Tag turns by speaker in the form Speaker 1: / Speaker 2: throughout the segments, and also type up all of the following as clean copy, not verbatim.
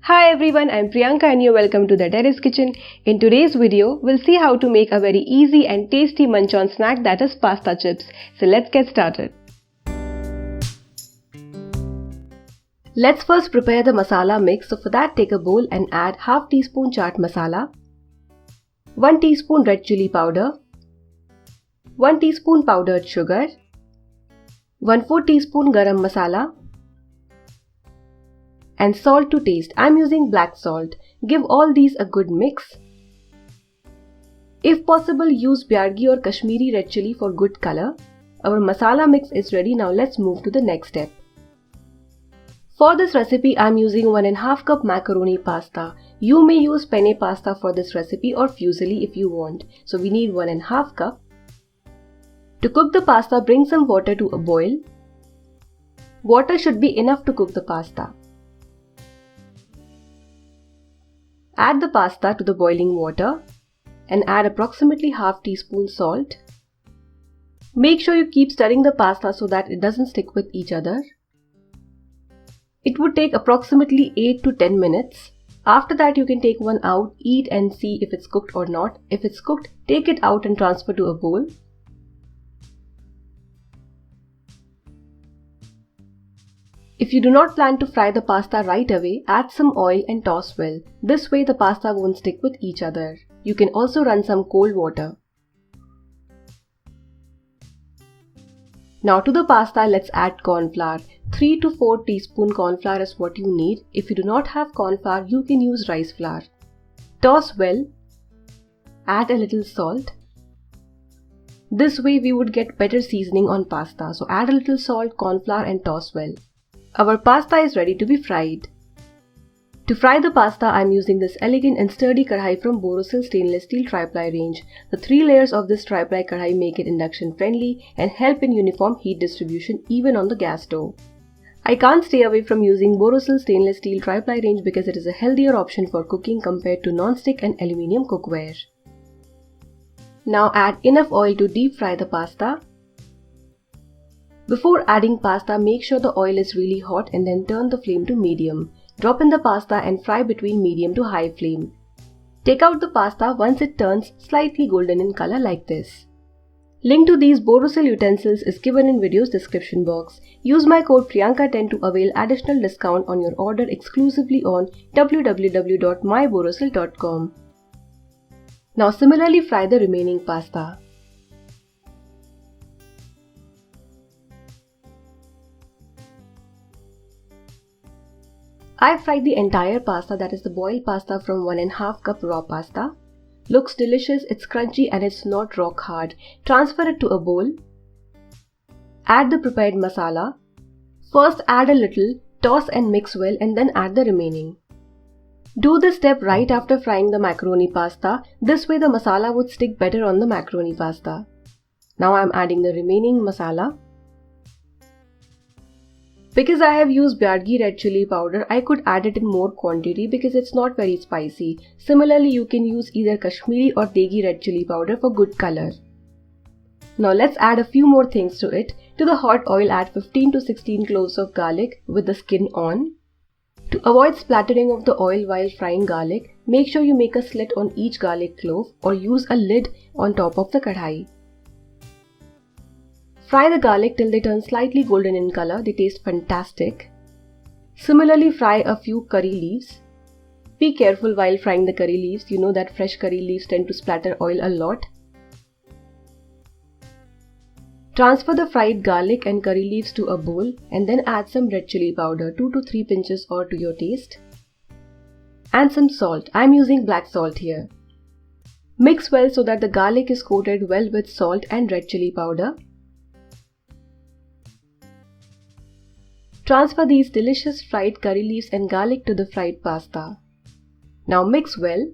Speaker 1: Hi everyone, I'm Priyanka and you're welcome to the Terrace Kitchen. In today's video, we'll see how to make a very easy and tasty munch-on snack that is pasta chips. So let's get started. Let's first prepare the masala mix. So for that, take a bowl and add half teaspoon chaat masala, 1 teaspoon red chilli powder, 1 teaspoon powdered sugar, 1/4 teaspoon garam masala, and salt to taste. I'm using black salt. Give all these a good mix. If possible, use Byargi or Kashmiri red chili for good color. Our masala mix is ready. Now let's move to the next step. For this recipe, I'm using 1½ cup macaroni pasta. You may use penne pasta for this recipe or fusilli if you want. So we need 1½ cup. To cook the pasta, bring some water to a boil. Water should be enough to cook the pasta. Add the pasta to the boiling water and add approximately half teaspoon salt. Make sure you keep stirring the pasta so that it doesn't stick with each other. It would take approximately 8 to 10 minutes. After that, you can take one out, eat and see if it's cooked or not. If it's cooked, take it out and transfer to a bowl. If you do not plan to fry the pasta right away, add some oil and toss well. This way the pasta won't stick with each other. You can also run some cold water. Now to the pasta, let's add corn flour. 3 to 4 teaspoon corn flour is what you need. If you do not have corn flour, you can use rice flour. Toss well. Add a little salt. This way we would get better seasoning on pasta. So add a little salt, corn flour and toss well. Our pasta is ready to be fried. To fry the pasta, I am using this elegant and sturdy kadhai from Borosil Stainless Steel Triply Range. The 3 layers of this triply kadhai make it induction friendly and help in uniform heat distribution even on the gas stove. I can't stay away from using Borosil Stainless Steel Triply Range because it is a healthier option for cooking compared to non-stick and aluminium cookware. Now add enough oil to deep fry the pasta. Before adding pasta, make sure the oil is really hot and then turn the flame to medium. Drop in the pasta and fry between medium to high flame. Take out the pasta once it turns slightly golden in color like this. Link to these Borosil utensils is given in video's description box. Use my code Priyanka10 to avail additional discount on your order exclusively on www.myborosil.com. Now similarly fry the remaining pasta. I fried the entire pasta, that is the boiled pasta from 1½ cup raw pasta. Looks delicious, it's crunchy and it's not rock hard. Transfer it to a bowl. Add the prepared masala. First add a little, toss and mix well and then add the remaining. Do this step right after frying the macaroni pasta. This way the masala would stick better on the macaroni pasta. Now I am adding the remaining masala. Because I have used Byargi Red Chilli Powder, I could add it in more quantity because it's not very spicy. Similarly, you can use either Kashmiri or Degi Red Chilli Powder for good color. Now let's add a few more things to it. To the hot oil, add 15 to 16 cloves of garlic with the skin on. To avoid splattering of the oil while frying garlic, make sure you make a slit on each garlic clove or use a lid on top of the kadhai. Fry the garlic till they turn slightly golden in color. They taste fantastic. Similarly, fry a few curry leaves. Be careful while frying the curry leaves. You know that fresh curry leaves tend to splatter oil a lot. Transfer the fried garlic and curry leaves to a bowl and then add some red chilli powder, 2 to 3 pinches or to your taste. And some salt. I am using black salt here. Mix well so that the garlic is coated well with salt and red chilli powder. Transfer these delicious fried curry leaves and garlic to the fried pasta. Now mix well.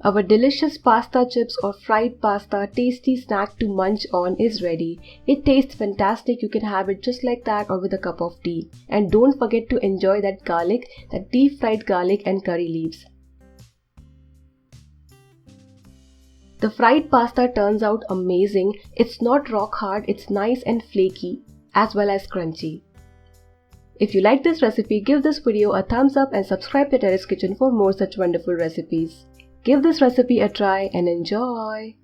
Speaker 1: Our delicious pasta chips or fried pasta tasty snack to munch on is ready. It tastes fantastic. You can have it just like that or with a cup of tea. And don't forget to enjoy that garlic, that deep fried garlic and curry leaves. The fried pasta turns out amazing. It's not rock hard, it's nice and flaky as well as crunchy. If you like this recipe, give this video a thumbs up and subscribe to Terrace Kitchen for more such wonderful recipes. Give this recipe a try and enjoy!